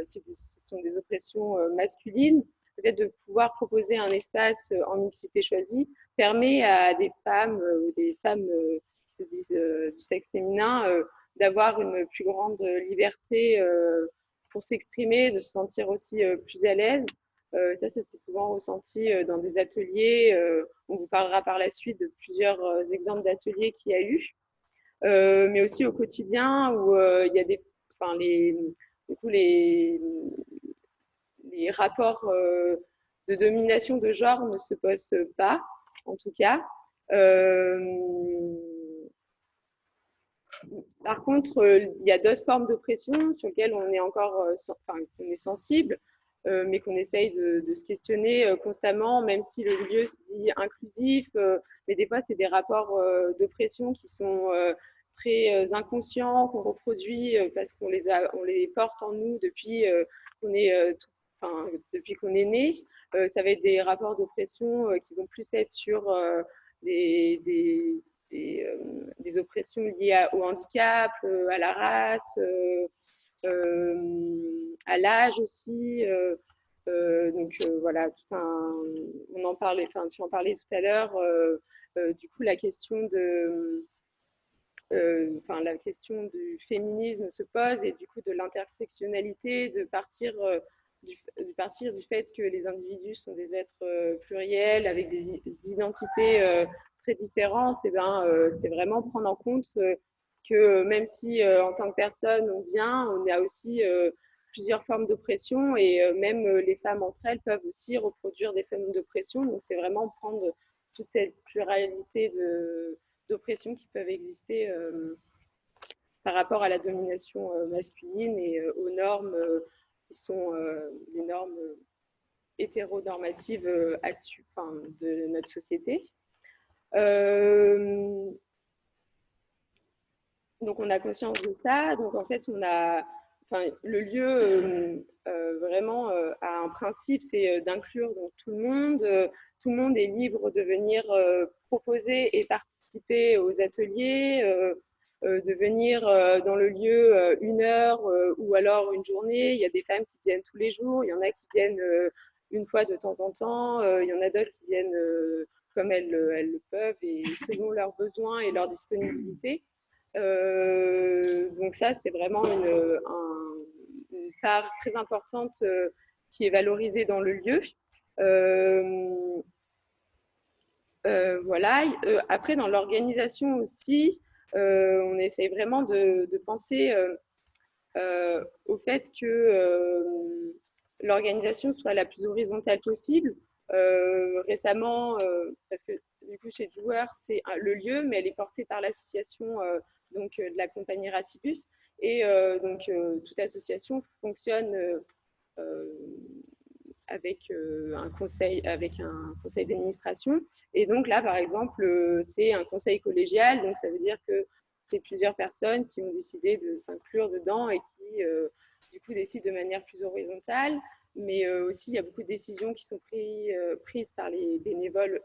ce sont des oppressions masculines. Le fait de pouvoir proposer un espace en mixité choisie permet à des femmes ou des femmes qui se disent du sexe féminin d'avoir une plus grande liberté pour s'exprimer, de se sentir aussi plus à l'aise. Ça c'est souvent ressenti dans des ateliers. On vous parlera par la suite de plusieurs exemples d'ateliers qu'il y a eu. Mais aussi au quotidien où il y a des, enfin, du coup, les rapports de domination de genre ne se posent pas, en tout cas. Par contre, il y a d'autres formes d'oppression sur lesquelles on est encore on est sensible, mais qu'on essaye de se questionner constamment, même si le lieu se dit inclusif. Mais des fois, c'est des rapports d'oppression qui sont très inconscients, qu'on reproduit parce qu'on on les porte en nous depuis qu'on est depuis qu'on est né. Ça va être des rapports d'oppression qui vont plus être sur des oppressions liées au handicap, à la race, à l'âge aussi. Voilà, on en parlait, enfin, tu en parlais tout à l'heure. Du coup, la question du féminisme se pose et du coup de l'intersectionnalité, de partir du fait que les individus sont des êtres pluriels avec des identités très différentes. Et c'est vraiment prendre en compte que même si en tant que personne on vient, on a aussi plusieurs formes d'oppression et même les femmes entre elles peuvent aussi reproduire des formes d'oppression. Donc c'est vraiment prendre toute cette pluralité d'oppressions qui peuvent exister par rapport à la domination masculine et aux normes qui sont les normes hétéronormatives de notre société. Donc on a conscience de ça. Donc en fait, le lieu vraiment a un principe, c'est d'inclure donc tout le monde. Tout le monde est libre de venir proposer et participer aux ateliers, de venir dans le lieu une heure ou alors une journée. Il y a des femmes qui viennent tous les jours, il y en a qui viennent une fois de temps en temps, il y en a d'autres qui viennent comme elles le peuvent et selon leurs besoins et leur disponibilité. Donc ça, c'est vraiment une part très importante qui est valorisée dans le lieu. Voilà. Après, dans l'organisation aussi, on essaye vraiment de penser au fait que l'organisation soit la plus horizontale possible. Récemment, parce que du coup chez Joueur, c'est le lieu, mais elle est portée par l'association de la compagnie Ratibus. Et toute association fonctionne avec un conseil d'administration. Et donc là, par exemple, c'est un conseil collégial, donc ça veut dire que c'est plusieurs personnes qui ont décidé de s'inclure dedans et qui, du coup, décident de manière plus horizontale. Mais aussi, il y a beaucoup de décisions qui sont prises par les bénévoles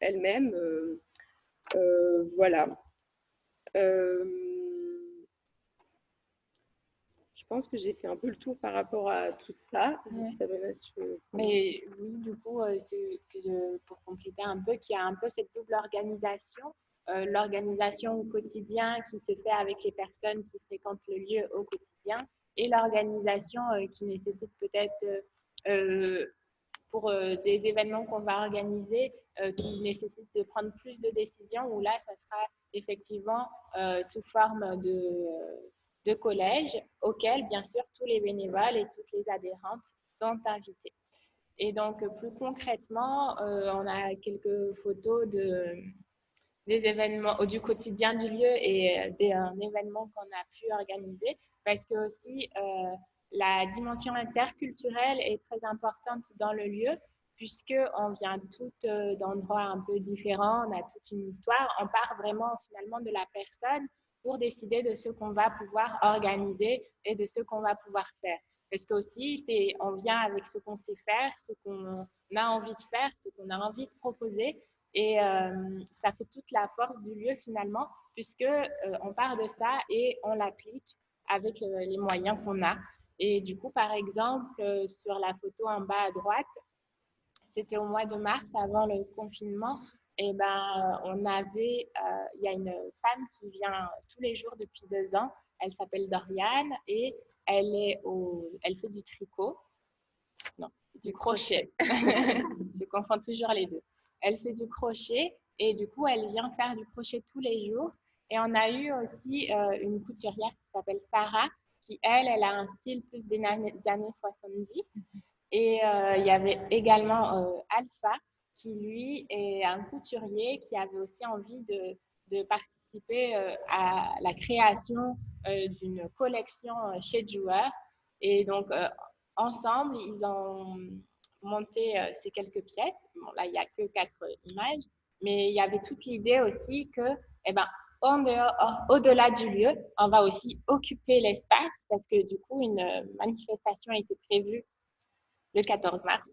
elles-mêmes. Voilà. Je pense que j'ai fait un peu le tour par rapport à tout ça. Ouais. Ça me laisse, Mais oui, du coup, pour compléter un peu, qu'il y a un peu cette double organisation, l'organisation au quotidien qui se fait avec les personnes qui fréquentent le lieu au quotidien et l'organisation qui nécessite peut-être pour des événements qu'on va organiser qui nécessitent de prendre plus de décisions, où là, ça sera effectivement sous forme de collège, auquel, bien sûr, tous les bénévoles et toutes les adhérentes sont invités. Et donc, plus concrètement, on a quelques photos des événements, du quotidien du lieu et d'un événement qu'on a pu organiser, parce que aussi, la dimension interculturelle est très importante dans le lieu, puisqu'on vient toutes d'endroits un peu différents, on a toute une histoire, on part vraiment finalement de la personne pour décider de ce qu'on va pouvoir organiser et de ce qu'on va pouvoir faire. Parce qu'aussi, on vient avec ce qu'on sait faire, ce qu'on a envie de faire, ce qu'on a envie de proposer. Et ça fait toute la force du lieu finalement, puisque on part de ça et on l'applique avec les moyens qu'on a. Et du coup, par exemple, sur la photo en bas à droite, c'était au mois de mars avant le confinement. Et ben, il y a une femme qui vient tous les jours depuis 2 ans. Elle s'appelle Doriane et elle fait du tricot. Non, du crochet. Je confonds toujours les deux. Elle fait du crochet et du coup, elle vient faire du crochet tous les jours. Et on a eu aussi une couturière qui s'appelle Sarah, qui, elle a un style plus des années 70. Et il y avait également Alpha, qui lui est un couturier qui avait aussi envie de participer à la création d'une collection chez Jouer. Et donc, ensemble, ils ont monté ces quelques pièces. Bon, là, il n'y a que 4 images, mais il y avait toute l'idée aussi que, eh ben, au-delà du lieu, on va aussi occuper l'espace parce que du coup, une manifestation a été prévue le 14 mars.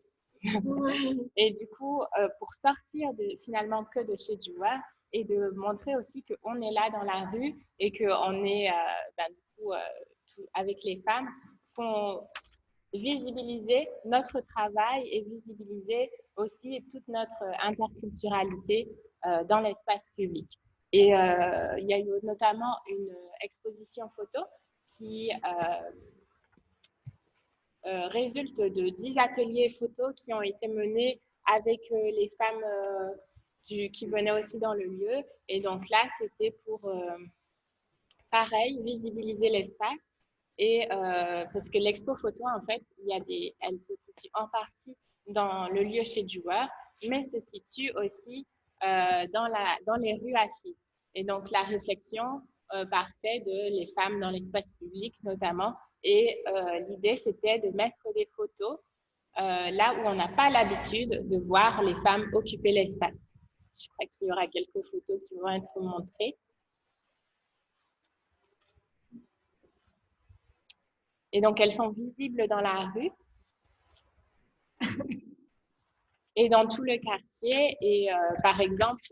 Et du coup, pour sortir finalement que de chez Jouer et de montrer aussi qu'on est là dans la rue et qu'on est du coup, avec les femmes, qu'on visibiliser notre travail et visibiliser aussi toute notre interculturalité dans l'espace public. Et il y a eu notamment une exposition photo qui résulte de 10 ateliers photos qui ont été menés avec les femmes qui venaient aussi dans le lieu. Et donc là, c'était pour, pareil, visibiliser l'espace. Et parce que l'expo photo, en fait, elle se situe en partie dans le lieu chez Jouer, mais se situe aussi dans les rues à filles. Et donc, la réflexion partait de les femmes dans l'espace public, notamment. Et l'idée, c'était de mettre des photos là où on n'a pas l'habitude de voir les femmes occuper l'espace. Je crois qu'il y aura quelques photos qui vont être montrées. Et donc, elles sont visibles dans la rue et dans tout le quartier. Et par exemple,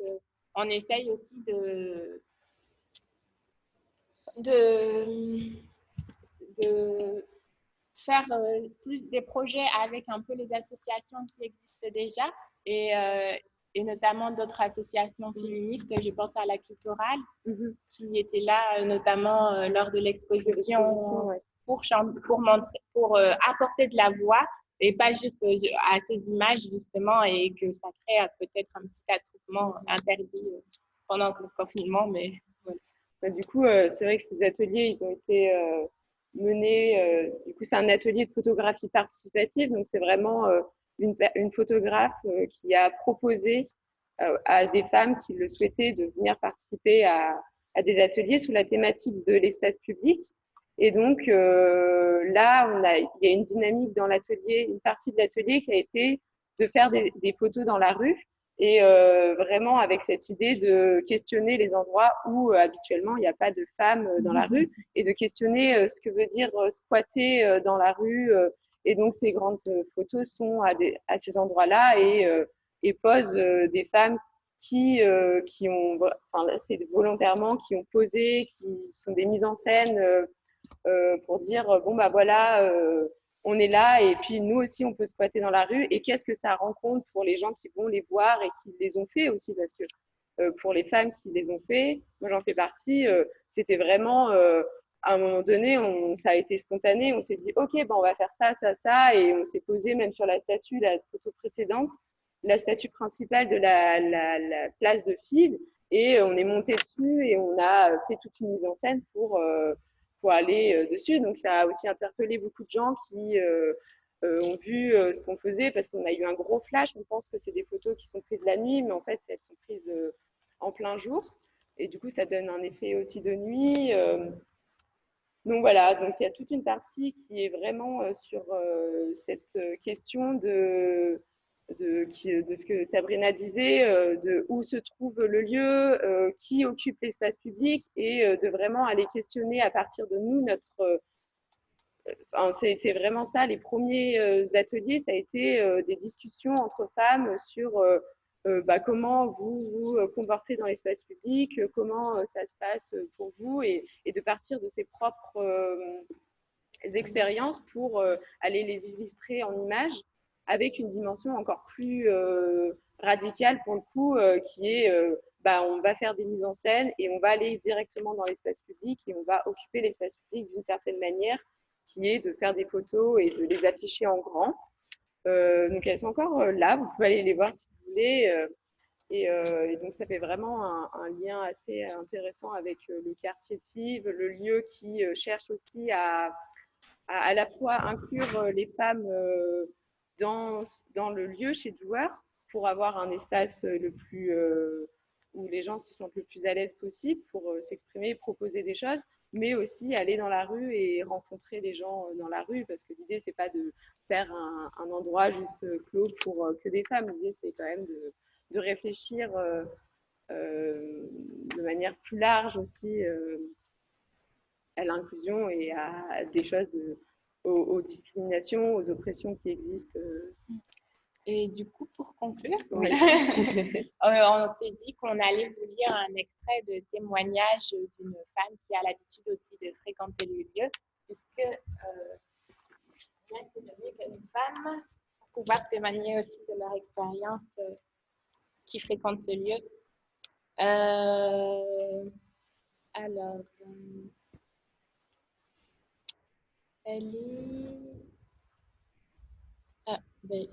on essaye aussi de, de faire plus des projets avec un peu les associations qui existent déjà et notamment d'autres associations féministes. Je pense à la Clitorale qui était là notamment lors de l'exposition ouais. pour apporter de la voix et pas juste à ces images justement et que ça crée peut-être un petit attroupement interdit pendant le confinement. Mais voilà. Bah, du coup, c'est vrai que ces ateliers, ils ont été menés. Du coup, c'est un atelier de photographie participative. Donc, c'est vraiment une photographe qui a proposé à des femmes qui le souhaitaient de venir participer à des ateliers sous la thématique de l'espace public. Et donc, là, il y a une dynamique dans l'atelier, une partie de l'atelier qui a été de faire des photos dans la rue et vraiment avec cette idée de questionner les endroits où habituellement il n'y a pas de femmes dans la rue et de questionner ce que veut dire squatter dans la rue. Et donc, ces grandes photos sont à ces endroits-là et posent des femmes qui ont, enfin là, c'est volontairement, qui ont posé, qui sont des mises en scène pour dire bon bah voilà, on est là et puis nous aussi on peut squatter dans la rue et qu'est-ce que ça rencontre pour les gens qui vont les voir et qui les ont fait aussi parce que pour les femmes qui les ont fait, moi j'en fais partie, c'était vraiment à un moment donné, ça a été spontané, on s'est dit ok ben on va faire ça, ça, ça et on s'est posé même sur la statue, la photo précédente, la statue principale de la place de Fives et on est monté dessus et on a fait toute une mise en scène pour aller dessus. Donc, ça a aussi interpellé beaucoup de gens qui ont vu ce qu'on faisait parce qu'on a eu un gros flash. On pense que c'est des photos qui sont prises la nuit, mais en fait, elles sont prises en plein jour. Et du coup, ça donne un effet aussi de nuit. Donc voilà, donc il y a toute une partie qui est vraiment sur cette question de ce que Sabrina disait, de où se trouve le lieu, qui occupe l'espace public et de vraiment aller questionner à partir de nous notre. Enfin, c'était vraiment ça, les premiers ateliers, ça a été des discussions entre femmes sur comment vous vous comportez dans l'espace public, comment ça se passe pour vous et de partir de ses propres expériences pour aller les illustrer en images avec une dimension encore plus radicale pour le coup, qui est on va faire des mises en scène et on va aller directement dans l'espace public et on va occuper l'espace public d'une certaine manière, qui est de faire des photos et de les afficher en grand. Donc elles sont encore là, vous pouvez aller les voir si vous voulez. Et donc ça fait vraiment un lien assez intéressant avec le quartier de Fives, le lieu qui cherche aussi à la fois inclure les femmes dans le lieu chez le joueur pour avoir un espace le plus où les gens se sentent le plus à l'aise possible pour s'exprimer, proposer des choses, mais aussi aller dans la rue et rencontrer des gens dans la rue, parce que l'idée c'est pas de faire un endroit juste clos pour que des femmes. L'idée c'est quand même de réfléchir de manière plus large aussi à l'inclusion et à des choses aux discriminations, aux oppressions qui existent. Et du coup, pour conclure, Oui. on s'est dit qu'on allait vous lire un extrait de témoignage d'une femme qui a l'habitude aussi de fréquenter le lieu, puisque rien que de mieux qu'une femme, pour pouvoir témoigner aussi de leur expérience qui fréquente ce lieu. Alors, elle est... Ah, ben,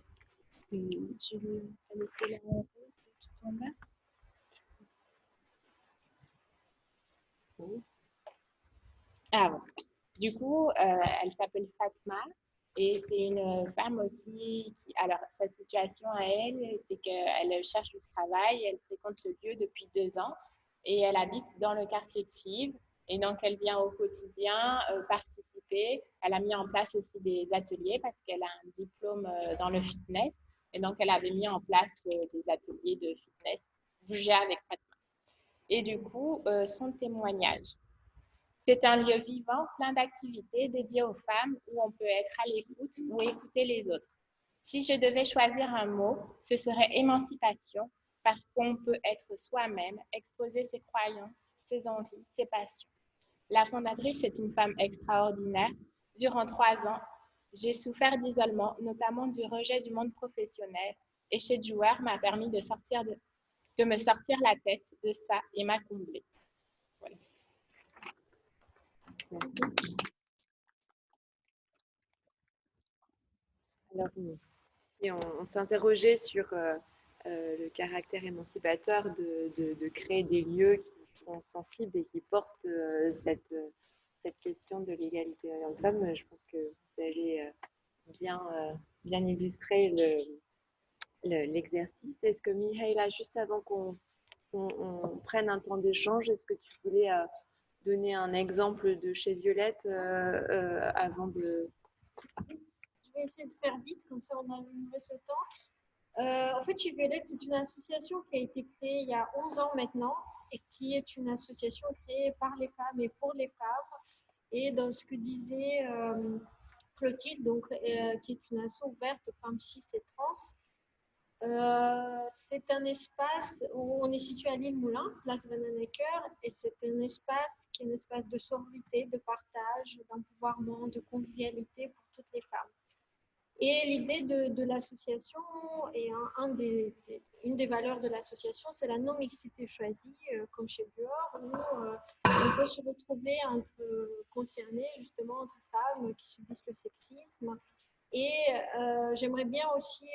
elle était là en haut, tout en bas. Ah bon. Du coup, elle s'appelle Fatma et c'est une femme aussi qui, alors sa situation à elle, c'est qu'elle cherche du travail, elle fréquente le lieu depuis 2 ans et elle habite dans le quartier de Fives et donc elle vient au quotidien participer. Elle a mis en place aussi des ateliers parce qu'elle a un diplôme dans le fitness et donc elle avait mis en place des ateliers de fitness, bouger avec Fatma. Et du coup, son témoignage. C'est un lieu vivant, plein d'activités dédiées aux femmes où on peut être à l'écoute ou écouter les autres. Si je devais choisir un mot, ce serait émancipation, parce qu'on peut être soi-même, exposer ses croyances, ses envies, ses passions. La fondatrice est une femme extraordinaire. Durant 3 ans, j'ai souffert d'isolement, notamment du rejet du monde professionnel, et chez Jouer m'a permis de me sortir la tête de ça et m'a comblée. Voilà. Alors, si on s'interrogeait sur le caractère émancipateur de créer des lieux qui sont sensibles et qui portent cette question de l'égalité homme-femme, je pense que vous avez bien illustré l'exercice. Est-ce que Mihaïla, juste avant qu'on prenne un temps d'échange, est-ce que tu voulais donner un exemple de chez Violette avant de... Je vais essayer de faire vite, comme ça on a nous reste le temps. En fait, chez Violette, c'est une association qui a été créée il y a 11 ans maintenant et qui est une association créée par les femmes et pour les femmes. Et dans ce que disait Clotilde, donc, qui est une asso ouverte aux femmes cis et trans, c'est un espace où on est situé à l'île Moulin, place Van Anecker, et c'est un espace qui est un espace de sororité, de partage, d'empouvoirment, de convivialité pour toutes les femmes. Et l'idée de l'association et une des valeurs de l'association, c'est la non-mixité choisie, comme chez Buor, où on peut se retrouver concernés justement entre femmes qui subissent le sexisme. Et j'aimerais bien aussi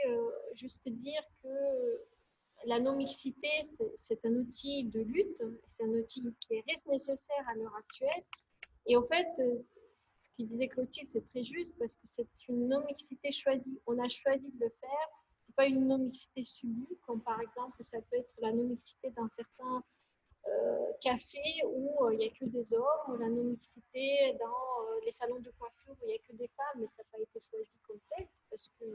juste dire que la non-mixité, c'est un outil de lutte, c'est un outil qui reste nécessaire à l'heure actuelle. Et en fait, ce qu'il disait Clotilde, c'est très juste parce que c'est une non-mixité choisie. On a choisi de le faire. Ce n'est pas une non-mixité subie, comme par exemple, ça peut être la non-mixité dans certains cafés où il n'y a que des hommes, ou la non-mixité dans les salons de coiffure où il n'y a que des femmes, mais ça n'a pas été choisi comme tel, parce que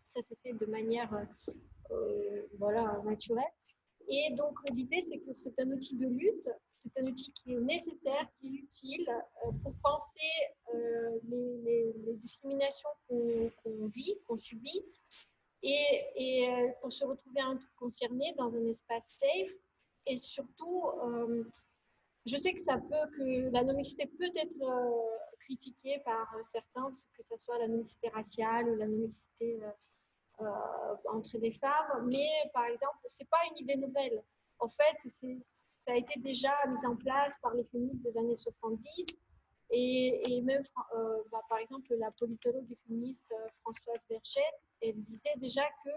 ça s'est fait de manière naturelle. Et donc, l'idée, c'est que c'est un outil de lutte, c'est un outil qui est nécessaire, qui est utile pour penser les discriminations qu'on vit, qu'on subit, et pour se retrouver concerné dans un espace safe. Et surtout, je sais que la non-mixité peut être critiquée par certains, que ce soit la non-mixité raciale ou la non-mixité entre les femmes. Mais par exemple, c'est pas une idée nouvelle. En fait, ça a été déjà mis en place par les féministes des années 70. Et même, par exemple, la politologue et féministe Françoise Berger, elle disait déjà que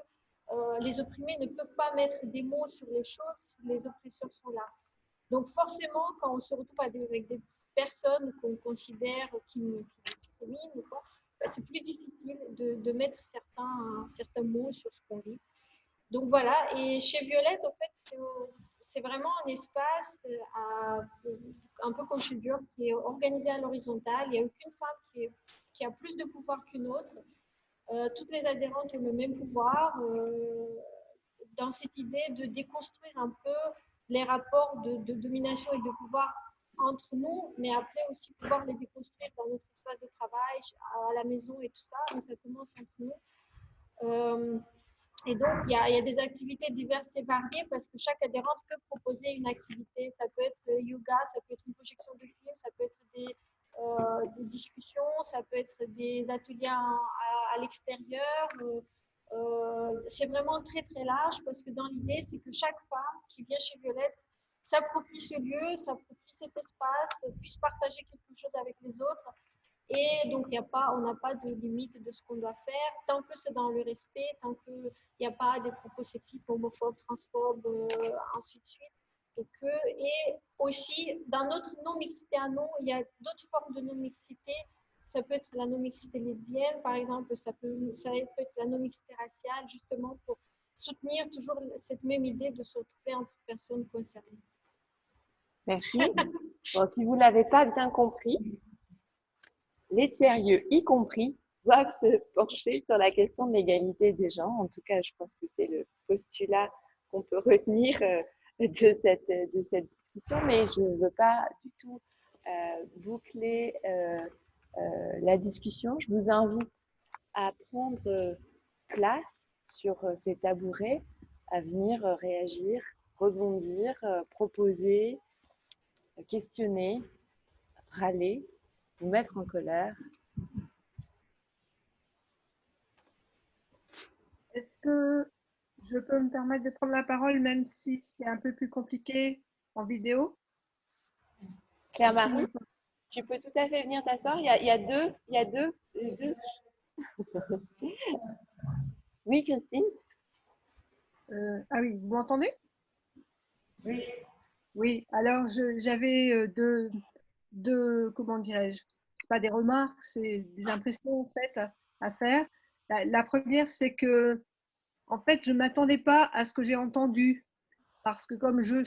les opprimés ne peuvent pas mettre des mots sur les choses si les oppresseurs sont là. Donc forcément, quand on se retrouve avec des personnes qu'on considère qui nous discriminent, c'est plus difficile de mettre certains mots sur ce qu'on vit. Donc voilà, et chez Violette, en fait, c'est vraiment un espace un peu comme chez Dior, qui est organisé à l'horizontale. Il n'y a aucune femme qui a plus de pouvoir qu'une autre. Toutes les adhérentes ont le même pouvoir dans cette idée de déconstruire un peu les rapports de domination et de pouvoir entre nous, mais après aussi pouvoir les déconstruire dans notre espace de travail, à la maison et tout ça. Mais ça commence entre nous. Et donc, il y a des activités diverses et variées parce que chaque adhérente peut proposer une activité. Ça peut être le yoga, ça peut être une projection de film, ça peut être des discussions, ça peut être des ateliers à l'extérieur. C'est vraiment très, très large parce que dans l'idée, c'est que chaque femme qui vient chez Violette s'approprie ce lieu, s'approprie cet espace, puisse partager quelque chose avec les autres. Et donc, on n'a pas de limite de ce qu'on doit faire, tant que c'est dans le respect, tant qu'il n'y a pas des propos sexistes, homophobes, transphobes, ainsi de suite. Et aussi, dans notre non-mixité à nous, il y a d'autres formes de non-mixité. Ça peut être la non-mixité lesbienne, par exemple, ça peut être la non-mixité raciale, justement pour soutenir toujours cette même idée de se retrouver entre personnes concernées. Merci. Bon, si vous ne l'avez pas bien compris, les tiers-lieux, y compris, doivent se pencher sur la question de l'égalité des genres. En tout cas, je pense que c'est le postulat qu'on peut retenir de cette discussion, mais je ne veux pas du tout boucler la discussion. Je vous invite à prendre place sur ces tabourets, à venir réagir, rebondir, proposer, questionner, râler, vous mettre en colère. Est-ce que je peux me permettre de prendre la parole, même si c'est un peu plus compliqué en vidéo? Claire-Marie, tu peux tout à fait venir t'asseoir. Il y a deux. Oui, Christine? Ah oui, vous m'entendez? Oui. Oui, alors j'avais comment dirais-je, c'est pas des remarques, c'est des impressions en fait à faire. La première, c'est que en fait, je ne m'attendais pas à ce que j'ai entendu, parce que comme je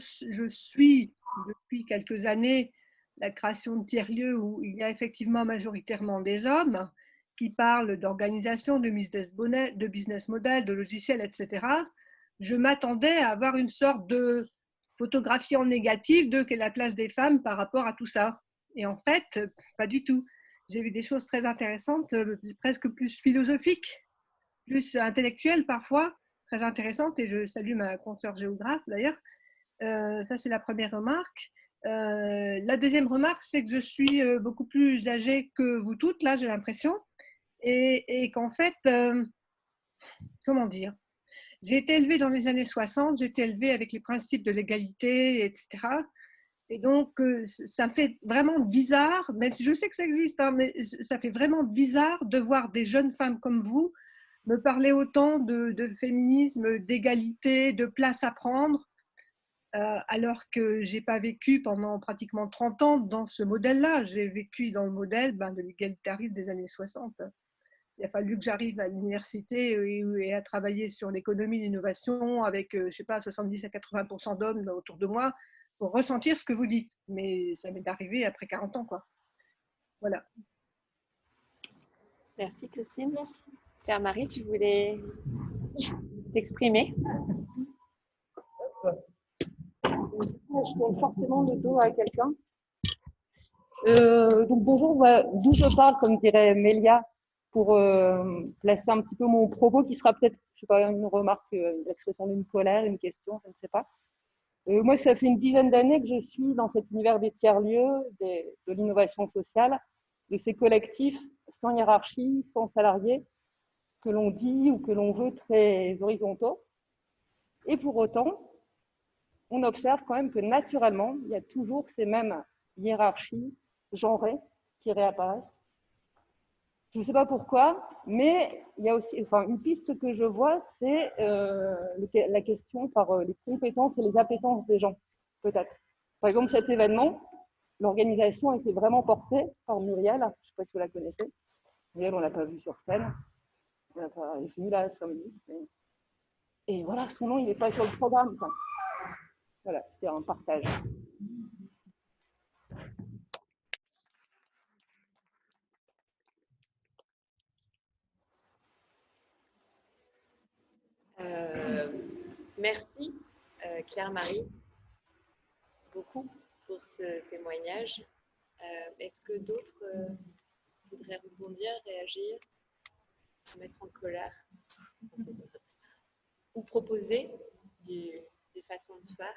suis depuis quelques années la création de tiers-lieux où il y a effectivement majoritairement des hommes qui parlent d'organisation, de business model, de logiciels, etc., je m'attendais à avoir une sorte de photographie en négatif de quelle est la place des femmes par rapport à tout ça. Et en fait, pas du tout. J'ai vu des choses très intéressantes, presque plus philosophiques, plus intellectuelles parfois, très intéressantes, et je salue ma consoeur géographe d'ailleurs. Ça, c'est la première remarque. La deuxième remarque, c'est que je suis beaucoup plus âgée que vous toutes, là, j'ai l'impression, et qu'en fait, comment dire, j'ai été élevée dans les années 60, j'ai été élevée avec les principes de l'égalité, etc. Et donc, ça me fait vraiment bizarre, même si je sais que ça existe, hein, mais ça fait vraiment bizarre de voir des jeunes femmes comme vous me parler autant de féminisme, d'égalité, de place à prendre, alors que je n'ai pas vécu pendant pratiquement 30 ans dans ce modèle-là. J'ai vécu dans le modèle de l'égalitarisme des années 60. Il a fallu que j'arrive à l'université et à travailler sur l'économie, l'innovation avec, je ne sais pas, 70 à 80% d'hommes autour de moi pour ressentir ce que vous dites. Mais ça m'est arrivé après 40 ans, quoi. Voilà. Merci, Christine. Claire-Marie, tu voulais t'exprimer? Je tourne forcément le dos à quelqu'un. Donc bonjour, d'où je parle, comme dirait Mélia, pour placer un petit peu mon propos qui sera peut-être, je sais pas, une remarque, l'expression d'une colère, une question, je ne sais pas. Moi, ça fait une dizaine d'années que je suis dans cet univers des tiers-lieux, de l'innovation sociale. de ces collectifs sans hiérarchie, sans salariés, que l'on dit ou que l'on veut très horizontaux. Et pour autant, on observe quand même que naturellement, il y a toujours ces mêmes hiérarchies genrées qui réapparaissent. Je ne sais pas pourquoi, mais il y a aussi, enfin, une piste que je vois, c'est la question par les compétences et les appétences des gens, peut-être. Par exemple, cet événement, l'organisation a été vraiment portée par Muriel, je ne sais pas si vous la connaissez. Muriel, on ne l'a pas vue sur scène, elle est venue là 5 minutes. Et voilà, son nom, il n'est pas sur le programme. Enfin, voilà, c'était un partage. Merci, Claire-Marie, beaucoup pour ce témoignage. Est-ce que d'autres voudraient rebondir, réagir, se mettre en colère ou proposer des façons de faire?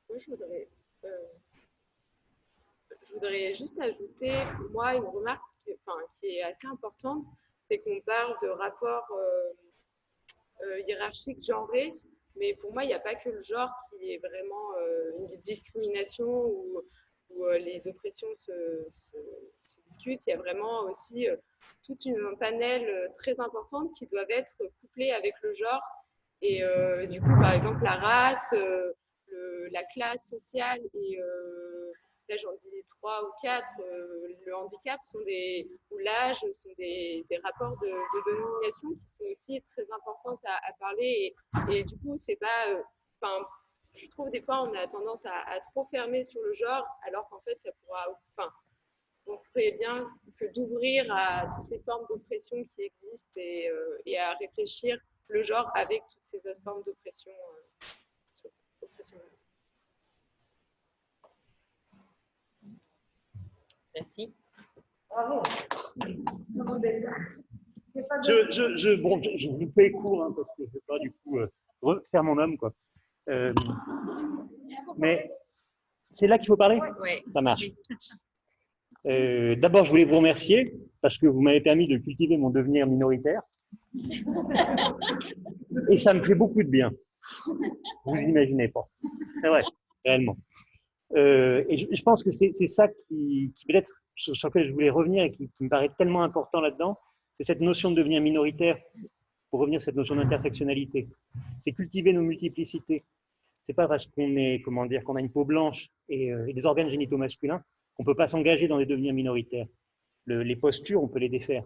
Moi, je voudrais juste ajouter, pour moi, une remarque qui est assez importante, c'est qu'on parle de rapports hiérarchiques genrés, mais pour moi, il n'y a pas que le genre qui est vraiment une discrimination où les oppressions se discutent. Il y a vraiment aussi toute une panel très importante qui doivent être couplées avec le genre. Et du coup, par exemple, la race, la classe sociale et là j'en dis 3 ou 4, le handicap ou l'âge sont des rapports de domination qui sont aussi très importantes à parler et du coup c'est pas, je trouve des fois on a tendance à trop fermer sur le genre alors qu'en fait ça pourra, on ferait bien que d'ouvrir à toutes les formes d'oppression qui existent et à réfléchir le genre avec toutes ces autres formes d'oppression. Merci. Bravo. Je vous fais court hein, parce que je ne veux pas du coup refaire mon homme. Quoi. Mais c'est là qu'il faut parler? Oui. Ça marche. D'abord, je voulais vous remercier parce que vous m'avez permis de cultiver mon devenir minoritaire. Et ça me fait beaucoup de bien. Vous imaginez pas. C'est vrai, réellement. Et je pense que c'est ça qui peut-être sur lequel je voulais revenir et qui me paraît tellement important là-dedans, c'est cette notion de devenir minoritaire, pour revenir à cette notion d'intersectionnalité. C'est cultiver nos multiplicités. C'est pas parce qu'on est, comment dire, qu'on a une peau blanche et des organes génitaux masculins qu'on peut pas s'engager dans des devenirs minoritaires. Les postures, on peut les défaire.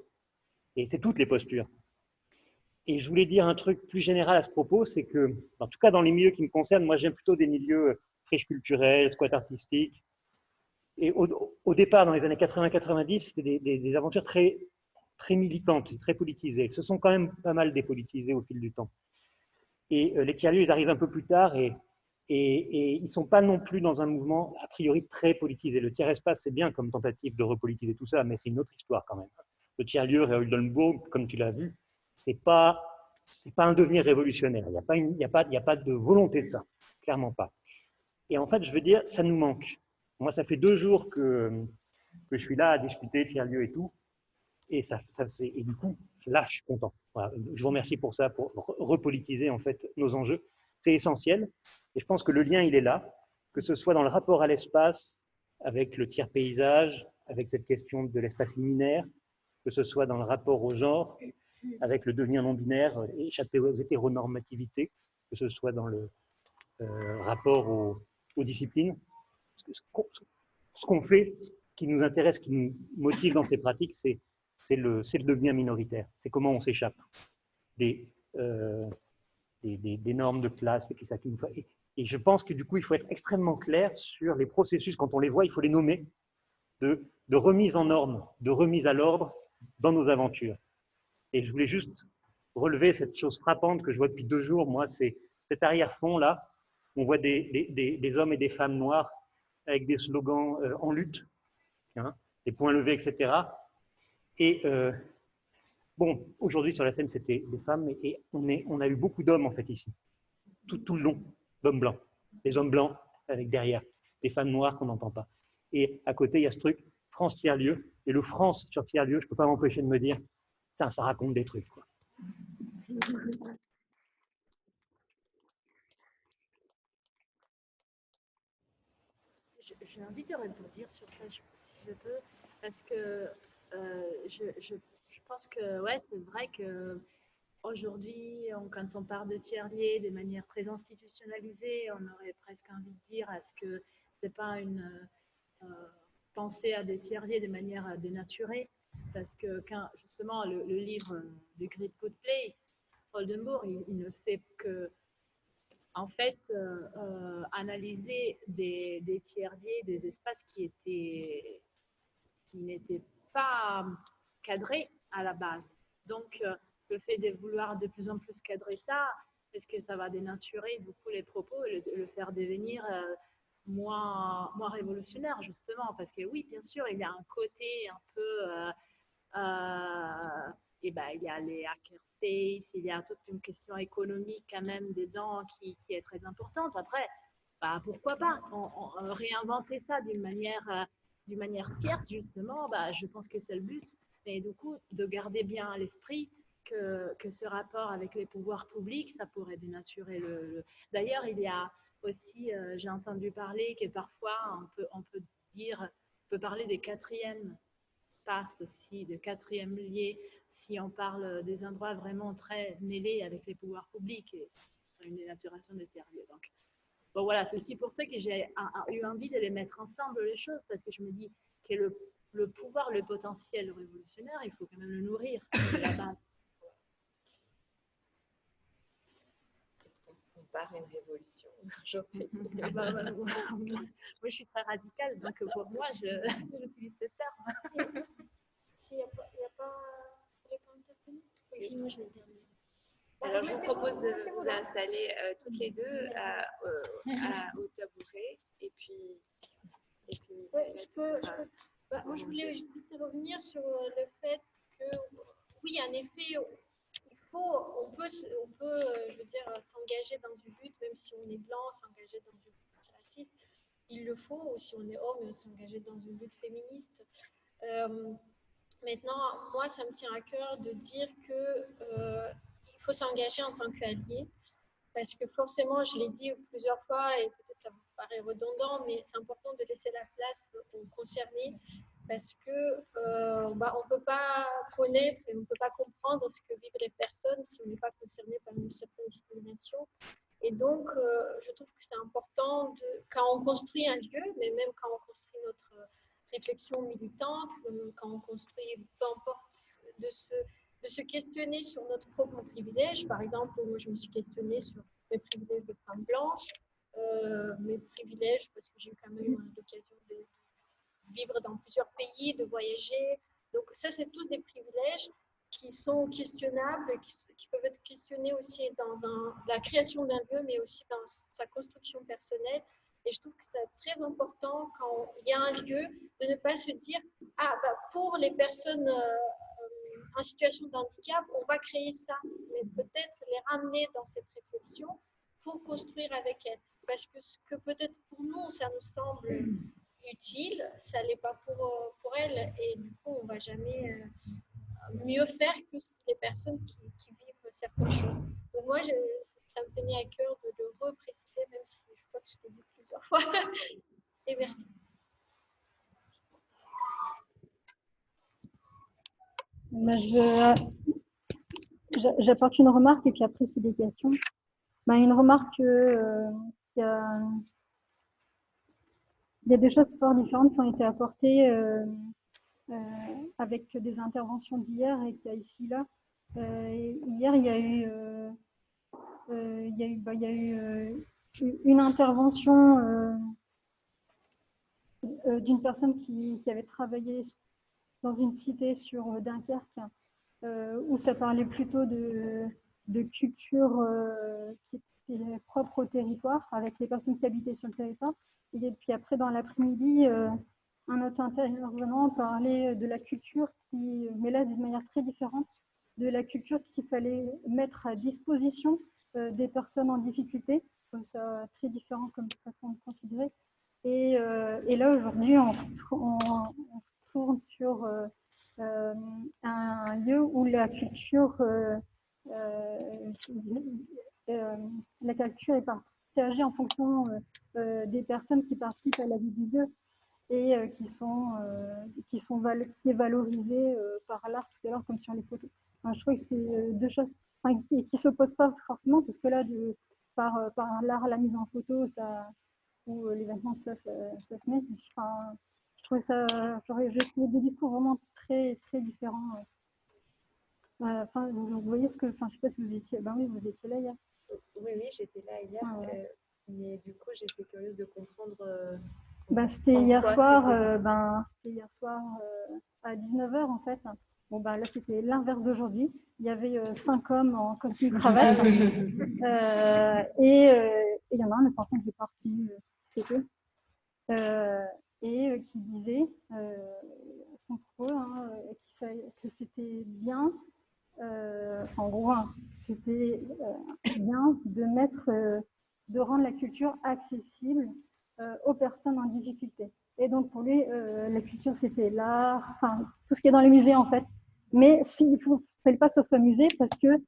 Et c'est toutes les postures. Et je voulais dire un truc plus général à ce propos, c'est que, en tout cas dans les milieux qui me concernent, moi j'aime plutôt des milieux friches culturelles, squats artistiques. Et au départ, dans les années 80-90, c'était des aventures très militantes, très politisées. Elles se sont quand même pas mal dépolitisées au fil du temps. Et les tiers-lieux, ils arrivent un peu plus tard et ils ne sont pas non plus dans un mouvement a priori très politisé. Le tiers-espace, c'est bien comme tentative de repolitiser tout ça, mais c'est une autre histoire quand même. Le tiers-lieu, Raoul Dollenbourg, comme tu l'as vu, c'est pas un devenir révolutionnaire. Il n'y a pas de volonté de ça, clairement pas. Et en fait, je veux dire, ça nous manque. Moi, ça fait 2 jours que je suis là à discuter tiers-lieu et tout. Et du coup, là, je suis content. Voilà. Je vous remercie pour ça, pour repolitiser en fait nos enjeux. C'est essentiel. Et je pense que le lien, il est là, que ce soit dans le rapport à l'espace, avec le tiers paysage, avec cette question de l'espace liminaire, que ce soit dans le rapport au genre, avec le devenir non binaire, échapper aux hétéronormativités, que ce soit dans le rapport aux disciplines. Ce qu'on fait, ce qui nous intéresse, ce qui nous motive dans ces pratiques, c'est le devenir minoritaire. C'est comment on s'échappe des normes de classe. Et je pense que du coup, il faut être extrêmement clair sur les processus. Quand on les voit, il faut les nommer, de remise en norme, de remise à l'ordre dans nos aventures. Et je voulais juste relever cette chose frappante que je vois depuis 2 jours. Moi, c'est cet arrière-fond-là. On voit des hommes et des femmes noirs avec des slogans en lutte, hein, des poings levés, etc. Et bon, aujourd'hui sur la scène, c'était des femmes et on a eu beaucoup d'hommes en fait ici, tout le long, d'hommes blancs, des hommes blancs avec derrière des femmes noires qu'on n'entend pas. Et à côté, il y a ce truc, France tiers-lieu. Et le France sur tiers-lieu, je ne peux pas m'empêcher de me dire, putain, ça raconte des trucs, quoi. J'ai envie de rebondir sur ça, si je peux, parce que je pense que ouais, c'est vrai que aujourd'hui, quand on parle de tiers-lieux de manière très institutionnalisée, on aurait presque envie de dire est-ce que c'est pas une penser à des tiers-lieux de manière dénaturée, parce que quand justement le livre de Great Good Place, Oldenburg, il ne fait que en fait, analyser des tiers-lieux, des espaces qui n'étaient pas cadrés à la base. Donc, le fait de vouloir de plus en plus cadrer ça, est-ce que ça va dénaturer du coup les propos et le faire devenir moins révolutionnaire, justement? Parce que oui, bien sûr, il y a un côté un peu... et ben, il y a les hackerspace, il y a toute une question économique quand même dedans qui est très importante. Après, bah, pourquoi pas réinventer ça d'une manière tierce, justement, bah, je pense que c'est le but. Mais du coup, de garder bien à l'esprit que ce rapport avec les pouvoirs publics, ça pourrait dénaturer D'ailleurs, il y a aussi, j'ai entendu parler que parfois, on peut parler des quatrièmes passe aussi, de quatrième lié, si on parle des endroits vraiment très mêlés avec les pouvoirs publics, et c'est une dénaturation des tiers-lieux. Donc, bon, voilà, c'est aussi pour ça que j'ai eu envie de les mettre ensemble, les choses, parce que je me dis que le pouvoir, le potentiel révolutionnaire, il faut quand même le nourrir de la base. Est-ce qu'on compare une révolution aujourd'hui? Moi, je suis très radicale, donc pour moi, j'utilise ce terme. Il n'y a pas sinon je vais terminer. Alors, je vous propose de vous installer toutes les deux au tabouret. Et puis Ouais, bah, moi, je voulais juste revenir sur le fait que, oui, en effet, on peut, je veux dire, s'engager dans une lutte, même si on est blanc, s'engager dans une lutte antiraciste. Il le faut, ou si on est homme, s'engager dans une lutte féministe. Maintenant, moi, ça me tient à cœur de dire qu'il faut s'engager en tant qu'allié, parce que forcément, je l'ai dit plusieurs fois, et peut-être ça vous paraît redondant, mais c'est important de laisser la place aux concernés, parce que on ne peut pas connaître et on ne peut pas comprendre ce que vivent les personnes si on n'est pas concerné par une certaine discrimination. Et donc, je trouve que c'est important, quand on construit un lieu, mais même quand on construit notre réflexion militante, quand on construit, peu importe, de se questionner sur notre propre privilège. Par exemple, moi, je me suis questionnée sur mes privilèges de femme blanche, mes privilèges, parce que j'ai eu quand même l'occasion de vivre dans plusieurs pays, de voyager. Donc ça, c'est tous des privilèges qui sont questionnables, qui peuvent être questionnés aussi dans la création d'un lieu, mais aussi dans sa construction personnelle. Et je trouve que c'est très important quand il y a un lieu de ne pas se dire « Ah, bah, pour les personnes en situation de handicap, on va créer ça », mais peut-être les ramener dans cette réflexion pour construire avec elles. Parce que ce que peut-être pour nous, ça nous semble utile, ça ne l'est pas pour elles. Et du coup, on ne va jamais mieux faire que les personnes qui vivent certaines choses. Donc moi, ça me tenait à cœur de le repréciser, même si je crois que je l'ai dit plusieurs fois. Et merci. J'apporte une remarque et puis après c'est des questions. Une remarque, il y a des choses fort différentes qui ont été apportées avec des interventions d'hier et qu'il y a ici là. Hier, il y a eu une intervention d'une personne qui avait travaillé dans une cité sur Dunkerque, où ça parlait plutôt de culture qui était propre au territoire, avec les personnes qui habitaient sur le territoire. Et puis après, dans l'après-midi, un autre intervenant parlait de la culture, mais là d'une manière très différente, de la culture qu'il fallait mettre à disposition des personnes en difficulté, comme ça très différent comme façon de considérer. Et là aujourd'hui, on tourne sur un lieu où la culture est partagée en fonction des personnes qui participent à la vie du lieu et qui est valorisée par l'art tout à l'heure comme sur les photos. Enfin, je trouve que c'est deux choses qui ne s'opposent pas forcément parce que là, par l'art, la mise en photo, ou les vêtements, tout ça, ça se met. Enfin, je trouvais ça, j'ai trouvé des discours vraiment très, très différents. Enfin, vous voyez ce que, enfin, je sais pas si vous étiez, ben oui, vous étiez là hier. Oui, j'étais là hier, mais du coup, j'étais curieuse de comprendre. C'était hier soir, c'était hier soir à 19h en fait. Bon, là, c'était l'inverse d'aujourd'hui. Il y avait 5 hommes en costume cravate. Et il y en a un, mais par contre, je n'ai pas retenu c'était. Et qui disait, son propos, que c'était bien, en gros, c'était bien de rendre la culture accessible aux personnes en difficulté. Et donc pour lui, la culture c'était l'art, enfin tout ce qui est dans les musées en fait. Mais il ne fallait pas que ce soit musée parce que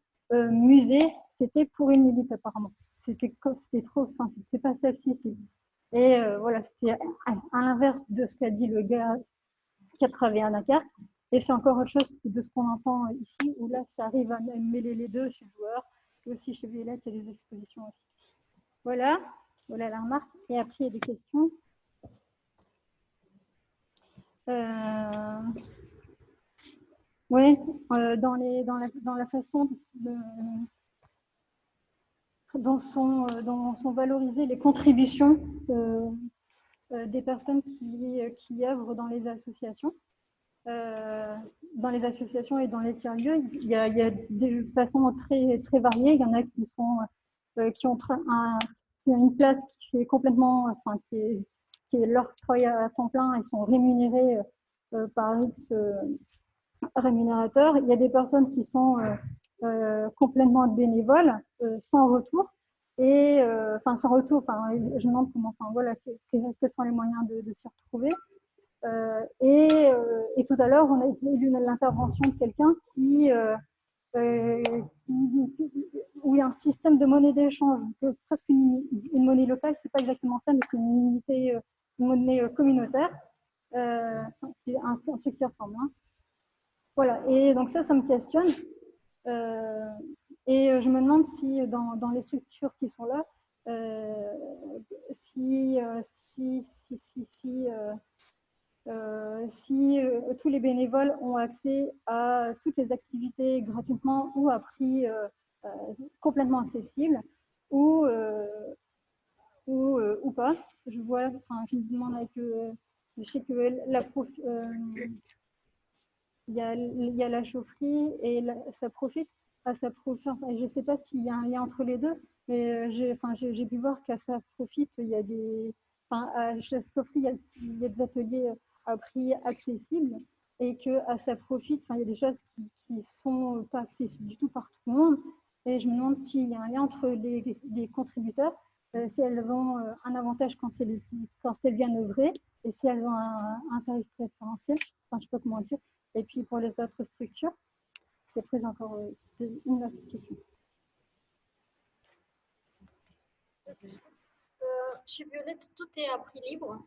musée c'était pour une élite apparemment. C'était trop, enfin c'était pas accessible. Et voilà, c'était à l'inverse de ce qu'a dit le gars qui a travaillé à Dakar. Et c'est encore autre chose de ce qu'on entend ici, où là, ça arrive à mêler les deux chez le joueur, et aussi chez Violet, il y a des expositions aussi. Voilà la remarque. Et après, il y a des questions. Oui, dans la façon dont sont valorisées les contributions des personnes qui œuvrent dans les associations. Dans les associations et dans les tiers-lieux, il y a des façons très, très variées. Il y en a qui ont une place qui est complètement, enfin, qui est leur travail à temps plein. Ils sont rémunérés par X rémunérateurs. Il y a des personnes qui sont complètement bénévoles, sans retour. Et sans retour, je me demande quels sont les moyens de s'y retrouver. Et tout à l'heure, on a eu l'intervention de quelqu'un où il y a un système de monnaie d'échange, presque une monnaie locale, c'est pas exactement ça, mais c'est une monnaie communautaire. C'est un truc qui ressemble. Hein. Voilà, et donc ça me questionne. Et je me demande si dans les structures qui sont là, si tous les bénévoles ont accès à toutes les activités gratuitement ou à prix complètement accessible ou pas. Je me demande avec je sais que il y a la chaufferie et ça profite. Je ne sais pas s'il y a un lien entre les deux, mais j'ai pu voir qu'à ça profite, il y a à chaque chaufferie, il y a des ateliers à prix accessible et qu'à ça profite, il y a des choses qui ne sont pas accessibles du tout par tout le monde. Et je me demande s'il y a un lien entre les contributeurs, si elles ont un avantage quand elles viennent œuvrer et si elles ont un tarif préférentiel. Je ne sais pas comment dire. Et puis pour les autres structures, et après j'ai encore une autre question. Chez Violette, tout est à prix libre,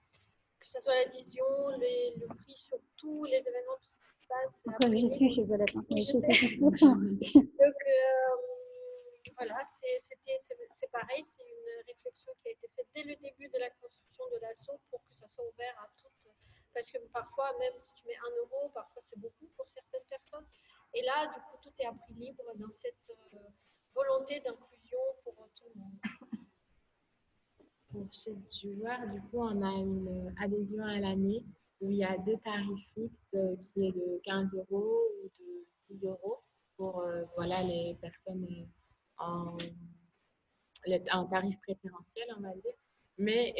que ce soit l'adhésion, le prix sur tous les événements, tout ce qui se passe. Après, j'y suis chez Violette. Hein, oui, je sais. Donc voilà, c'est pareil, c'est une réflexion qui a été faite dès le début de la construction de l'assaut pour que ça soit ouvert à toutes. Parce que parfois, même si tu mets 1 euro, parfois c'est beaucoup pour certaines personnes. Et là, du coup, tout est à prix libre dans cette volonté d'inclusion pour tout le monde. Pour chez le joueur, du coup, on a une adhésion à l'année où il y a 2 tarifs fixes qui est de 15 euros ou de 10 euros pour les personnes en tarif préférentiel, on va dire. Mais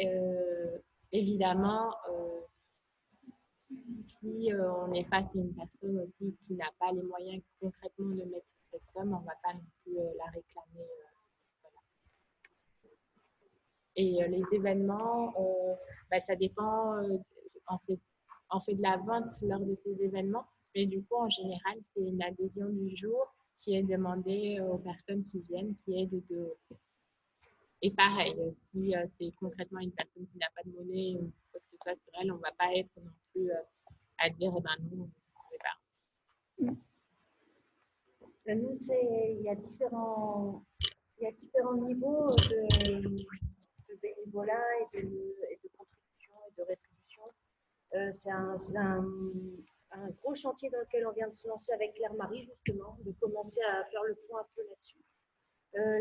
évidemment, si on est face à une personne aussi qui n'a pas les moyens concrètement de mettre cette somme, on ne va pas non plus la réclamer. Voilà. Et les événements, ça dépend. En fait de la vente lors de ces événements, mais du coup, en général, c'est une adhésion du jour qui est demandée aux personnes qui viennent, qui est de 2 euros. Et pareil, si c'est concrètement une personne qui n'a pas de monnaie ou quoi que ce soit sur elle, on ne va pas être non plus à dire, eh ben non, vous ne pouvez pas. Nous, il y a différents niveaux de bénévolat et de contribution et de rétribution. C'est un gros chantier dans lequel on vient de se lancer avec Claire-Marie, justement, de commencer à faire le point un peu là-dessus.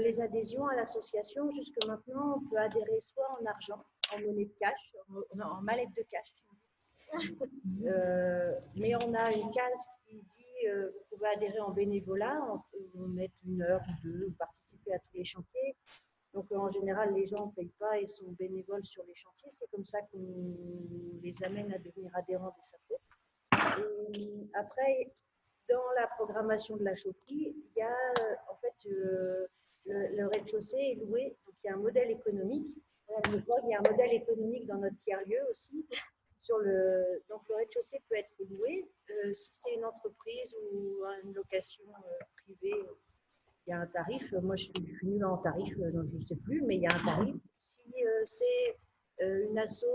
Les adhésions à l'association, jusque maintenant, on peut adhérer soit en argent, en monnaie de cash, en mallette de cash. Mais on a une case qui dit vous pouvez adhérer en bénévolat, on met 1 heure ou 2, ou participer à tous les chantiers. Donc en général, les gens ne payent pas et sont bénévoles sur les chantiers. C'est comme ça qu'on les amène à devenir adhérents des SAPO. Après, dans la programmation de la chaufferie, il y a en fait le rez-de-chaussée est loué, donc il y a un modèle économique. Il y a un modèle économique dans notre tiers-lieu aussi. Donc le rez-de-chaussée peut être loué. Si c'est une entreprise ou une location privée, il y a un tarif. Moi, je suis nulle en tarif, donc je ne sais plus, mais il y a un tarif. Si c'est une asso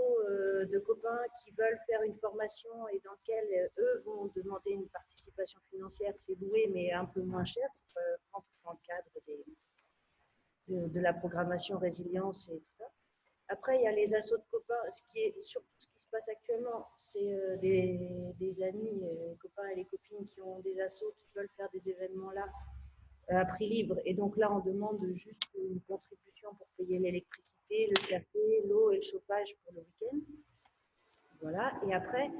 de copains qui veulent faire une formation et dans laquelle eux vont demander une participation financière, c'est loué, mais un peu moins cher. Ça rentre dans le cadre de la programmation résilience et tout ça. Après, il y a les assos de copains. Surtout ce qui se passe actuellement, c'est des amis, les copains et les copines qui ont des assos qui veulent faire des événements là à prix libre. Et donc là, on demande juste une contribution pour payer l'électricité, le café, l'eau et le chauffage pour le week-end. Voilà. Et après,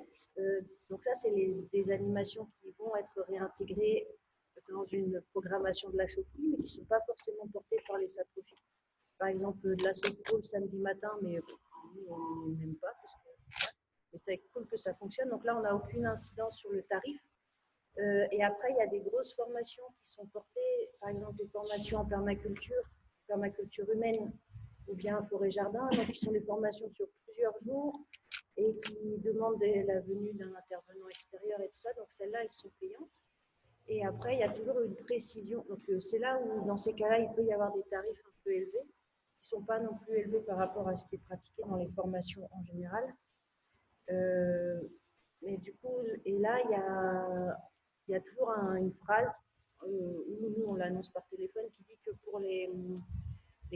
donc ça, c'est des animations qui vont être réintégrées dans une programmation de la chaufferie, mais qui ne sont pas forcément portées par les SAPROFIT. Par exemple, de la sophro le samedi matin, mais nous, on n'aime pas, parce que mais c'est cool que ça fonctionne. Donc là, on n'a aucune incidence sur le tarif. Et après, il y a des grosses formations qui sont portées, par exemple des formations en permaculture humaine, ou bien forêt-jardin, donc qui sont des formations sur plusieurs jours et qui demandent la venue d'un intervenant extérieur et tout ça. Donc celles-là, elles sont payantes. Et après, il y a toujours une précision. Donc c'est là où, dans ces cas-là, il peut y avoir des tarifs un peu élevés, qui ne sont pas non plus élevés par rapport à ce qui est pratiqué dans les formations en général. Mais du coup, et là, il y a toujours une phrase, où nous, on l'annonce par téléphone, qui dit que pour les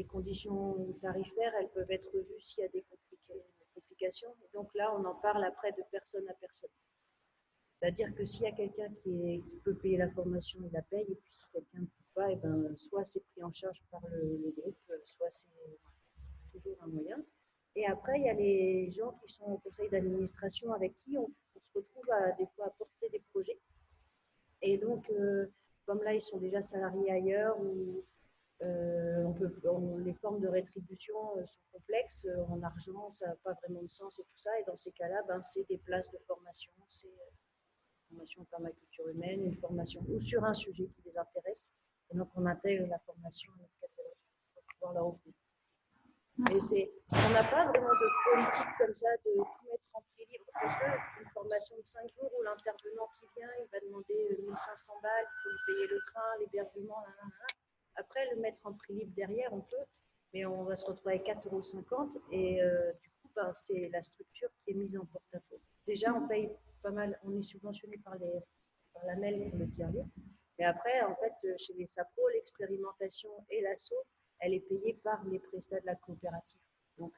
conditions tarifaires, elles peuvent être revues s'il y a des complications. Donc là, on en parle après de personne à personne. C'est-à-dire que s'il y a quelqu'un qui peut payer la formation, il la paye, et puis si quelqu'un ne peut pas, et ben, soit c'est pris en charge par le groupe, soit c'est toujours un moyen. Et après, il y a les gens qui sont au conseil d'administration avec qui on se retrouve des fois à porter des projets. Et donc, comme là, ils sont déjà salariés ailleurs, ou les formes de rétribution sont complexes, en argent, ça n'a pas vraiment de sens et tout ça. Et dans ces cas-là, ben, c'est des places de formation, c'est une formation en permaculture humaine, une formation ou sur un sujet qui les intéresse. Et donc, on intègre la formation à notre catalogue pour pouvoir leur offrir. Mais on n'a pas vraiment de politique comme ça de tout mettre en pied libre, parce qu'une formation de 5 jours où l'intervenant qui vient, il va demander 1500 balles, il faut lui payer le train, l'hébergement, après le mettre en prix libre derrière, on peut, mais on va se retrouver avec 4,50 € et du coup, ben, c'est la structure qui est mise en porte-à-faux. Déjà, on paye pas mal, on est subventionné par la MEL pour le tiers-lieu, mais après, en fait, chez les SAPRO, l'expérimentation et l'assaut, elle est payée par les prestats de la coopérative. Donc,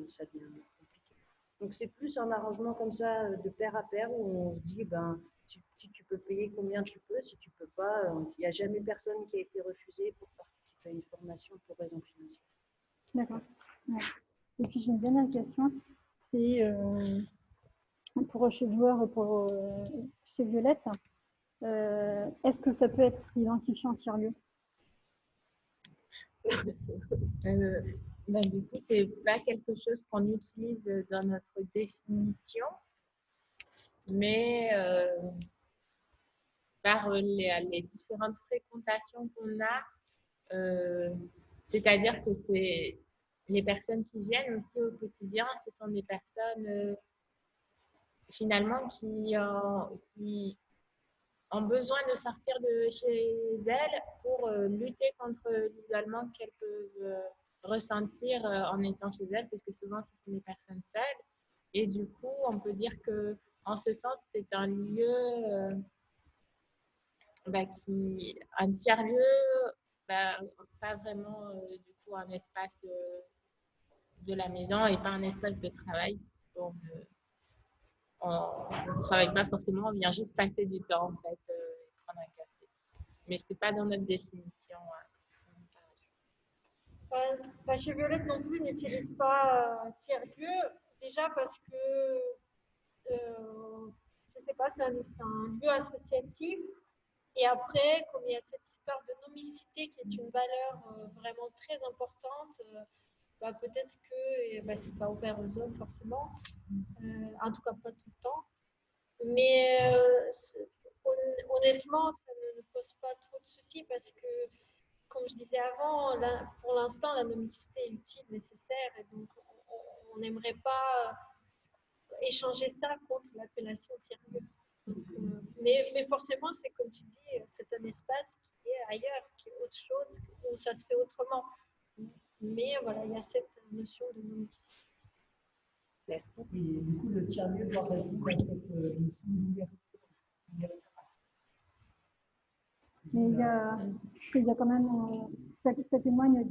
ça devient compliqué. Donc, c'est plus un arrangement comme ça, de pair à pair, où on se dit, ben, si tu peux payer combien tu peux, si tu peux pas, il n'y a jamais personne qui a été refusé pour participer à une formation pour raison financière. D'accord. Ouais. Et puis, j'ai une dernière question. C'est pour chez Joueur et pour chez Violette. Est-ce que ça peut être identifié en tiers-lieu? Ben, du coup, c'est pas quelque chose qu'on utilise dans notre définition, mais par les différentes fréquentations qu'on a, c'est-à-dire que les personnes qui viennent aussi au quotidien, ce sont des personnes finalement qui ont besoin de sortir de chez elles pour lutter contre l'isolement qu'elles peuvent ressentir en étant chez elles, parce que souvent ce sont des personnes seules. Et du coup, on peut dire que en ce sens, c'est un lieu un tiers-lieu, pas vraiment du coup un espace de la maison et pas un espace de travail. Donc, on ne travaille pas forcément, on vient juste passer du temps en fait, et prendre un café. Mais c'est pas dans notre définition. Chez Violette non plus, n'utilise pas tiers-lieu, déjà parce que, je sais pas, c'est un lieu associatif. Et après, comme il y a cette histoire de nomicité qui est une valeur vraiment très importante, peut-être que c'est pas ouvert aux hommes forcément, en tout cas pas tout le temps. Mais honnêtement, ça ne pose pas trop de soucis parce que, comme je disais avant, là, pour l'instant, la nomicité est utile, nécessaire, et donc on n'aimerait pas échanger ça contre l'appellation tiers-lieu. Mais forcément, c'est comme tu dis, c'est un espace qui est ailleurs, qui est autre chose, où ça se fait autrement. Mais voilà, il y a cette notion de non-mixité. Et du coup, le tiers-lieu doit résoudre cette singularité. Mais parce qu'il y a quand même, ça témoigne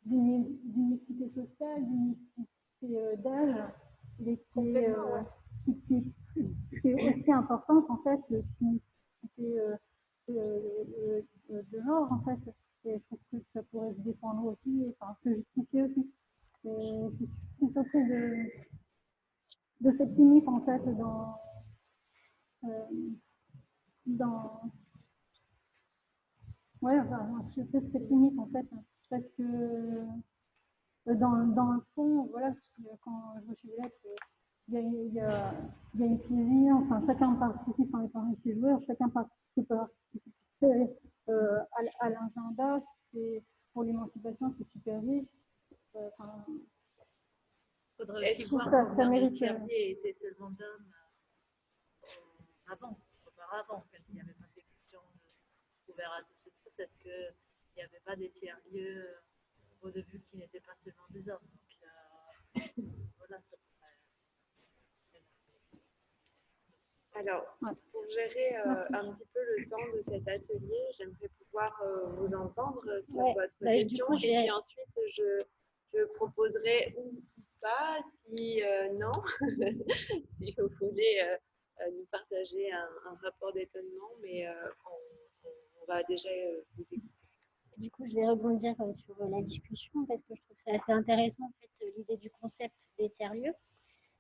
d'une unicité sociale, d'une unicité d'âge, et qui est aussi importante en fait, l'unicité de genre en fait. Et je trouve que ça pourrait se défendre aussi, enfin se justifier aussi. Et je suis surprise de cette limite en fait dans ouais, enfin, je fais cette limite en fait, parce que dans le fond, voilà, quand je me suis dit il y a une cuisine, enfin chacun participe parmi ses joueurs, chacun participe à l'agenda, c'est pour l'émancipation, c'est super riche. Il faudrait aussi voir ça mérite. Le tiers-lieu était seulement d'hommes auparavant, quand il n'y avait pas ces questions ouvertes à tous et tous, est-ce qu'il n'y avait pas des tiers-lieux au début qui n'étaient pas seulement des hommes. Donc voilà, ça pourrait... Alors, pour gérer un petit peu le temps de cet atelier, j'aimerais pouvoir vous entendre sur votre question. Et puis ensuite, je proposerai ou pas, si non, si vous voulez nous partager un rapport d'étonnement, mais on va déjà vous écouter. Du coup, je vais rebondir sur la discussion parce que je trouve que c'est assez intéressant en fait, l'idée du concept des tiers-lieux.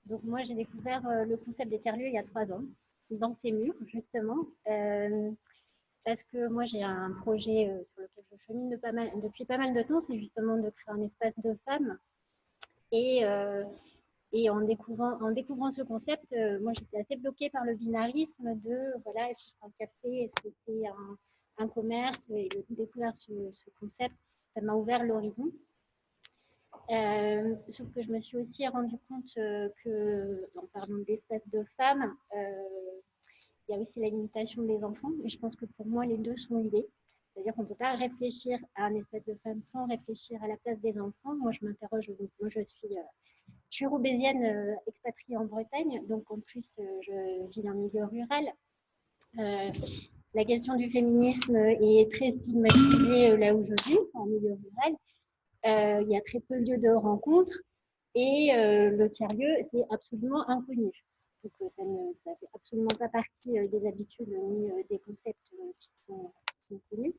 Donc moi, j'ai découvert le concept des tiers-lieux il y a 3 ans, dans ces murs justement, parce que moi j'ai un projet sur lequel je chemine depuis pas mal de temps, c'est justement de créer un espace de femmes. Et en découvrant ce concept, moi j'étais assez bloquée par le binarisme de voilà, est-ce que c'est un café, est-ce que c'est un commerce, et de découvrir ce concept, ça m'a ouvert l'horizon. Sauf que je me suis aussi rendu compte que, en parlant d'espace de femmes, il y a aussi la limitation des enfants. Et je pense que pour moi, les deux sont liés. C'est-à-dire qu'on ne peut pas réfléchir à un espace de femmes sans réfléchir à la place des enfants. Moi, je m'interroge. Moi, je suis roubaisienne expatriée en Bretagne. Donc, en plus, je vis en milieu rural. La question du féminisme est très stigmatisée là où je vis, en milieu rural. Il y a très peu de lieux de rencontre et le tiers-lieu, c'est absolument inconnu. Donc, ça ne fait absolument pas partie des habitudes ni des concepts qui sont connus.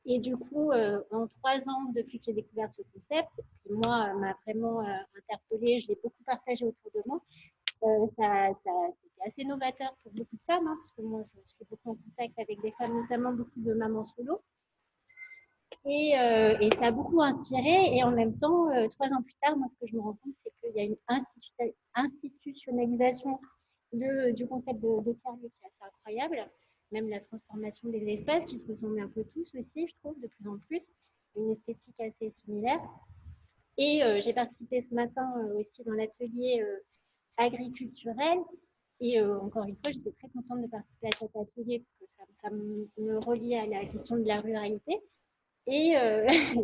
Et du coup, en 3 ans, depuis que j'ai découvert ce concept, qui moi m'a vraiment interpellée, je l'ai beaucoup partagé autour de moi, c'était assez novateur pour beaucoup de femmes, parce que moi, je suis beaucoup en contact avec des femmes, notamment beaucoup de mamans solo. Et ça a beaucoup inspiré. Et en même temps, 3 ans plus tard, moi, ce que je me rends compte, c'est qu'il y a une institutionnalisation du concept de tiers-lieu qui est assez incroyable. Même la transformation des espaces qui se ressemblent un peu tous aussi, je trouve, de plus en plus. Une esthétique assez similaire. Et j'ai participé ce matin aussi dans l'atelier agriculturelle. Et encore une fois, j'étais très contente de participer à cet atelier parce que ça me relie à la question de la ruralité. Et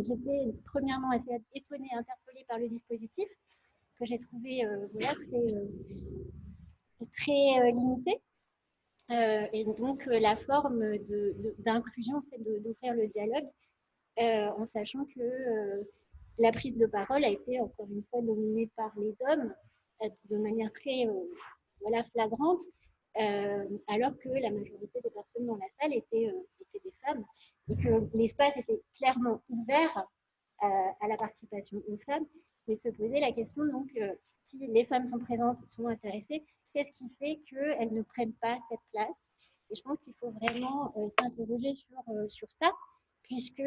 j'étais premièrement assez étonnée et interpellée par le dispositif que j'ai trouvé voilà, très limité. Et donc la forme d'inclusion, en fait, d'ouvrir le dialogue, en sachant que la prise de parole a été encore une fois dominée par les hommes de manière très voilà, flagrante, alors que la majorité des personnes dans la salle étaient des femmes et que l'espace était clairement ouvert à la participation aux femmes, mais se poser la question donc si les femmes sont présentes, sont intéressées, qu'est-ce qui fait qu'elles ne prennent pas cette place? Et je pense qu'il faut vraiment s'interroger sur ça, puisque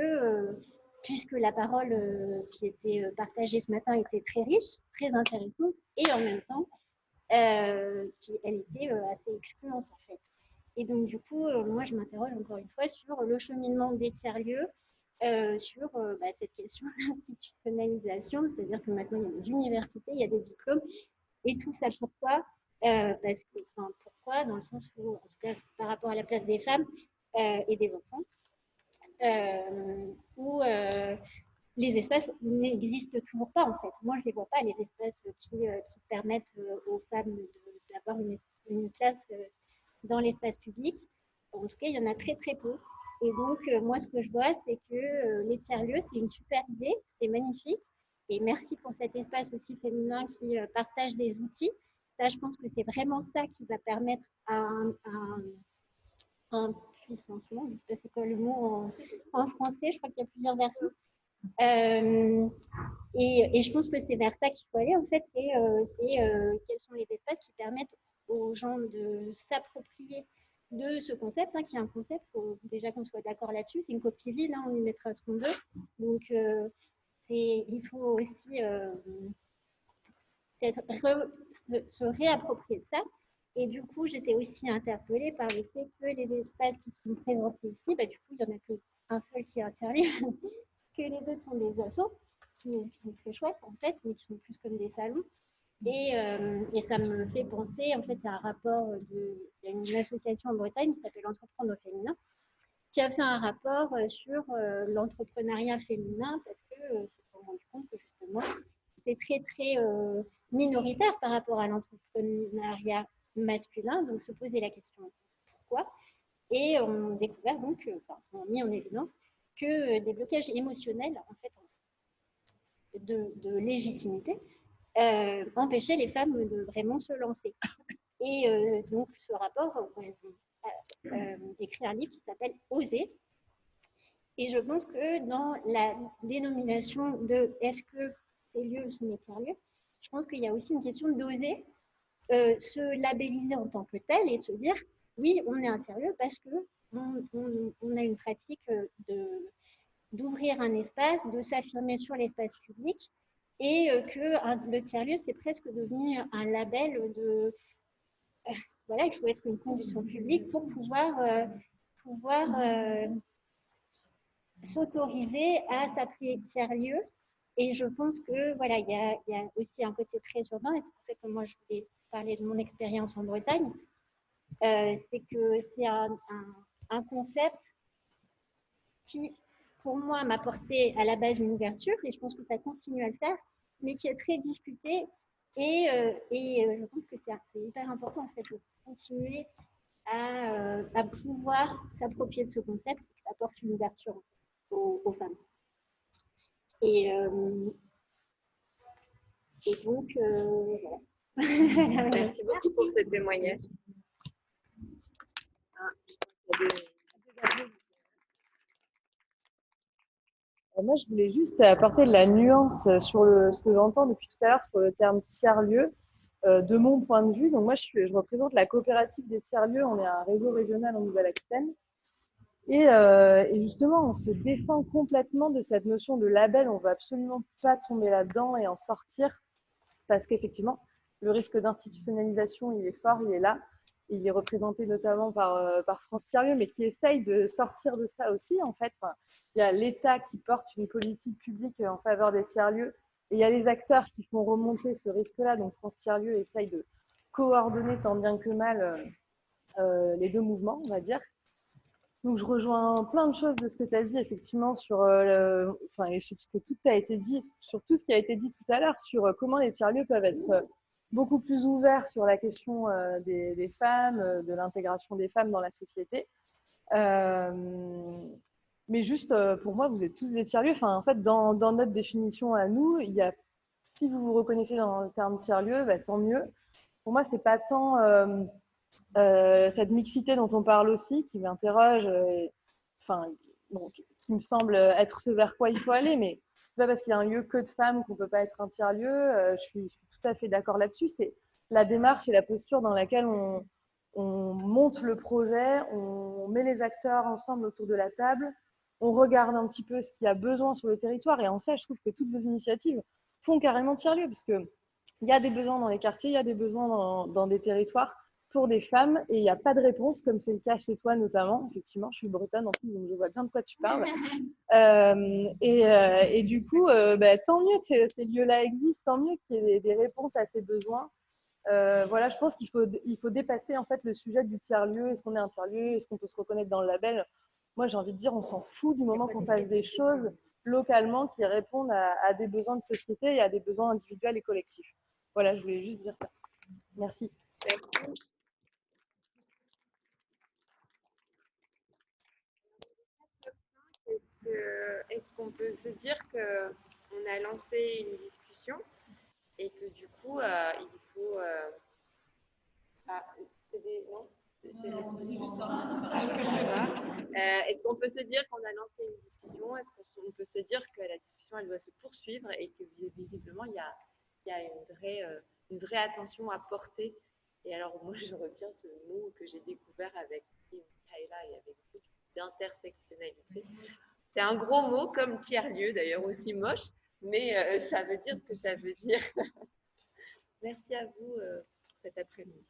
la parole qui était partagée ce matin était très riche, très intéressante, et en même temps, elle était assez excluante en fait. Et donc du coup, moi je m'interroge encore une fois sur le cheminement des tiers-lieux, sur cette question d'institutionnalisation, c'est-à-dire que maintenant il y a des universités, il y a des diplômes, et tout ça pourquoi parce que, pourquoi, dans le sens où, en tout cas par rapport à la place des femmes et des enfants, où les espaces n'existent toujours pas en fait. Moi, je ne les vois pas, les espaces qui permettent aux femmes d'avoir une place dans l'espace public. En tout cas, il y en a très très peu. Et donc, moi, ce que je vois, c'est que les tiers-lieux, c'est une super idée, c'est magnifique. Et merci pour cet espace aussi féminin qui partage des outils. Ça, je pense que c'est vraiment ça qui va permettre un puissancement. Je ne sais pas c'est quoi le mot en français, je crois qu'il y a plusieurs versions. Et je pense que c'est vers ça qu'il faut aller, en fait, c'est quels sont les espaces qui permettent aux gens de s'approprier de ce concept, qui est un concept, il faut déjà qu'on soit d'accord là-dessus, c'est une coquille vide, on y mettra ce qu'on veut. Donc, il faut aussi se réapproprier de ça. Et du coup, j'étais aussi interpellée par le fait que les espaces qui sont présentés ici, du coup, il n'y en a qu'un seul qui est interdit, que les autres sont des assos, qui sont très chouettes en fait, mais qui sont plus comme des salons. Et ça me fait penser, en fait, il y a un rapport, il y a une association en Bretagne qui s'appelle Entreprendre au féminin, qui a fait un rapport sur l'entrepreneuriat féminin parce que se sont rendu compte que justement, c'est très, très minoritaire par rapport à l'entrepreneuriat masculin. Donc, se poser la question pourquoi. Et on a découvert donc, on a mis en évidence que des blocages émotionnels, en fait, de légitimité, empêchaient les femmes de vraiment se lancer. Et donc, ce rapport écrit un livre qui s'appelle Oser. Et je pense que dans la dénomination de est-ce que ces lieux sont des tiers-lieux, je pense qu'il y a aussi une question d'oser se labelliser en tant que tel et de se dire oui, on est un tiers-lieu parce qu'on a une pratique d'ouvrir un espace, de s'affirmer sur l'espace public et que le tiers-lieu, c'est presque devenu un label de voilà, il faut être une condition publique pour pouvoir s'autoriser à s'appeler tiers-lieu. Et je pense que voilà, il y a aussi un côté très urbain, et c'est pour ça que moi je voulais parler de mon expérience en Bretagne. C'est que c'est un concept qui, pour moi, m'a porté à la base une ouverture, et je pense que ça continue à le faire, mais qui est très discuté. Et je pense que c'est hyper important en fait, de continuer à pouvoir s'approprier de ce concept qui apporte une ouverture aux femmes. Et donc, voilà. Merci beaucoup pour ce témoignage. Moi, je voulais juste apporter de la nuance sur ce que j'entends depuis tout à l'heure sur le terme tiers-lieu, de mon point de vue. Donc moi, je représente la coopérative des tiers-lieux. On est un réseau régional en Nouvelle-Aquitaine. Et justement, on se défend complètement de cette notion de label. On ne veut absolument pas tomber là-dedans et en sortir parce qu'effectivement, le risque d'institutionnalisation, il est fort, il est là. Il est représenté notamment par France Tiers-Lieux, mais qui essaye de sortir de ça aussi. En fait, il y a l'État qui porte une politique publique en faveur des tiers-lieux Et il y a les acteurs qui font remonter ce risque-là. Donc France Tiers-Lieu essaye de coordonner tant bien que mal les deux mouvements, on va dire. Donc je rejoins plein de choses de ce que tu as dit, effectivement, et sur ce que tout a été dit, sur tout ce qui a été dit tout à l'heure, sur comment les tiers-lieux peuvent être beaucoup plus ouverts sur la question des femmes, de l'intégration des femmes dans la société. Mais juste, pour moi, vous êtes tous des tiers-lieux. Enfin, en fait, dans notre définition à nous, si vous vous reconnaissez dans le terme tiers-lieu, bah, tant mieux. Pour moi, c'est pas tant cette mixité dont on parle aussi, qui m'interroge, qui me semble être ce vers quoi il faut aller, mais c'est pas parce qu'il y a un lieu que de femmes qu'on peut pas être un tiers-lieu. Je suis tout à fait d'accord là-dessus. C'est la démarche et la posture dans laquelle on monte le projet, on met les acteurs ensemble autour de la table, on regarde un petit peu ce qu'il y a besoin sur le territoire, et en ça, je trouve que toutes vos initiatives font carrément tiers-lieu, parce qu'il y a des besoins dans les quartiers, il y a des besoins dans des territoires pour des femmes, et il n'y a pas de réponse, comme c'est le cas chez toi notamment. Effectivement, je suis bretonne en plus, donc je vois bien de quoi tu parles. Et du coup, tant mieux que ces lieux-là existent, tant mieux qu'il y ait des réponses à ces besoins. Voilà, je pense qu'il faut dépasser en fait le sujet du tiers-lieu. Est-ce qu'on est un tiers-lieu? Est-ce qu'on peut se reconnaître dans le label? Moi, j'ai envie de dire, on s'en fout du moment qu'on fasse des choses localement qui répondent à des besoins de société et à des besoins individuels et collectifs. Voilà, je voulais juste dire ça. Merci. Est-ce qu'on peut se dire qu'on a lancé une discussion et que du coup, il faut... Non, c'est juste est-ce qu'on peut se dire qu'on a lancé une discussion? Est-ce qu'on peut se dire que la discussion, elle doit se poursuivre et que visiblement, il y a une vraie attention à porter? Et alors, moi, je retiens ce mot que j'ai découvert avec Michaela et avec vous, d'intersectionnalité. C'est un gros mot, comme tiers-lieu, d'ailleurs, aussi moche, mais ça veut dire ce que ça veut dire. Merci à vous cet après-midi.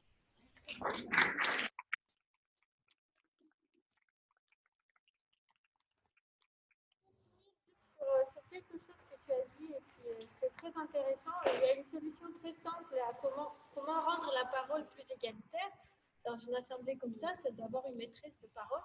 Sur quelque chose que tu as dit et qui est très intéressant, il y a une solution très simple à comment rendre la parole plus égalitaire. Dans une assemblée comme ça, c'est d'avoir une maîtresse de parole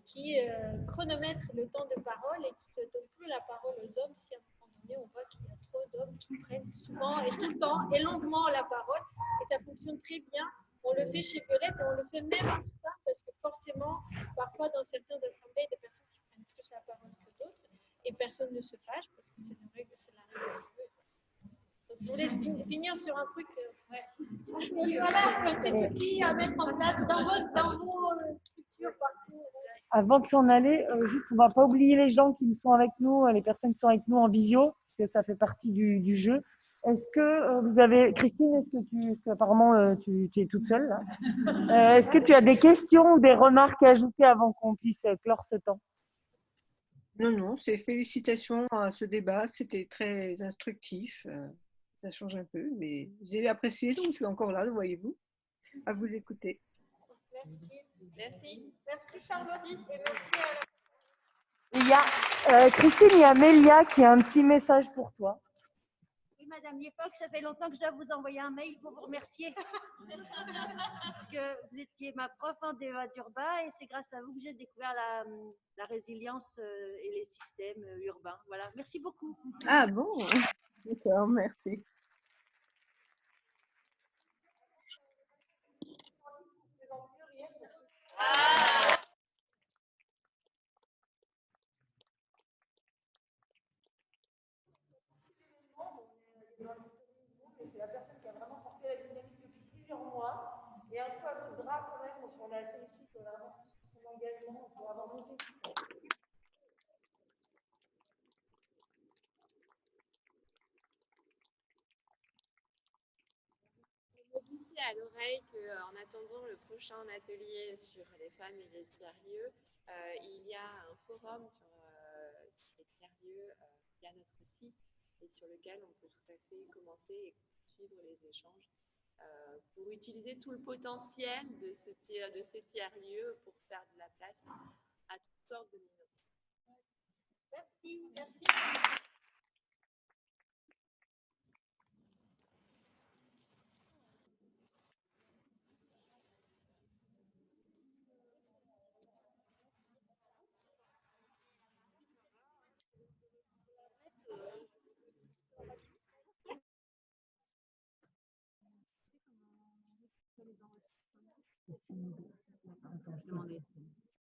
qui chronomètre le temps de parole et qui ne donne plus la parole aux hommes si à un moment donné on voit qu'il y a trop d'hommes qui prennent souvent et tout le temps et longuement la parole. Et ça fonctionne très bien. On le fait chez Violette et on le fait même entre femmes parce que forcément, parfois dans certaines assemblées, il y a des personnes qui prennent plus la parole que d'autres et personne ne se fâche parce que c'est la règle du jeu. Donc, je voulais finir sur un truc. Voilà, un petit outil à mettre en place dans vos structures partout. Avant de s'en aller, juste, on ne va pas oublier les gens qui sont avec nous, les personnes qui sont avec nous en visio, parce que ça fait partie du jeu. Est-ce que vous avez, Christine, apparemment tu es toute seule là. Est-ce que tu as des questions ou des remarques à ajouter avant qu'on puisse clore ce temps? Non, c'est félicitations à ce débat, c'était très instructif. Ça change un peu, mais j'ai apprécié, donc je suis encore là, voyez-vous, à vous écouter. Merci Charlotte et merci Christine, il y a Mélia qui a un petit message pour toi. Oui, Madame Liepoque, ça fait longtemps que je dois vous envoyer un mail pour vous remercier. Parce que vous étiez ma prof en débat urbain et c'est grâce à vous que j'ai découvert la résilience et les systèmes urbains. Voilà, merci beaucoup. Ah bon? D'accord, merci. C'est la personne qui a vraiment porté la dynamique depuis plusieurs mois. Et un peu à bout de bras, quand même, on la félicite, on la remercie pour son engagement, pour avoir monté tout ça. Je me glissais à l'oreille qu'en attendant le prochain atelier sur les femmes et les tiers-lieux, il y a un forum sur les tiers-lieux via notre site et sur lequel on peut tout à fait commencer et suivre les échanges pour utiliser tout le potentiel de ces tiers-lieux pour faire de la place à toutes sortes de minorités. merci. Demander.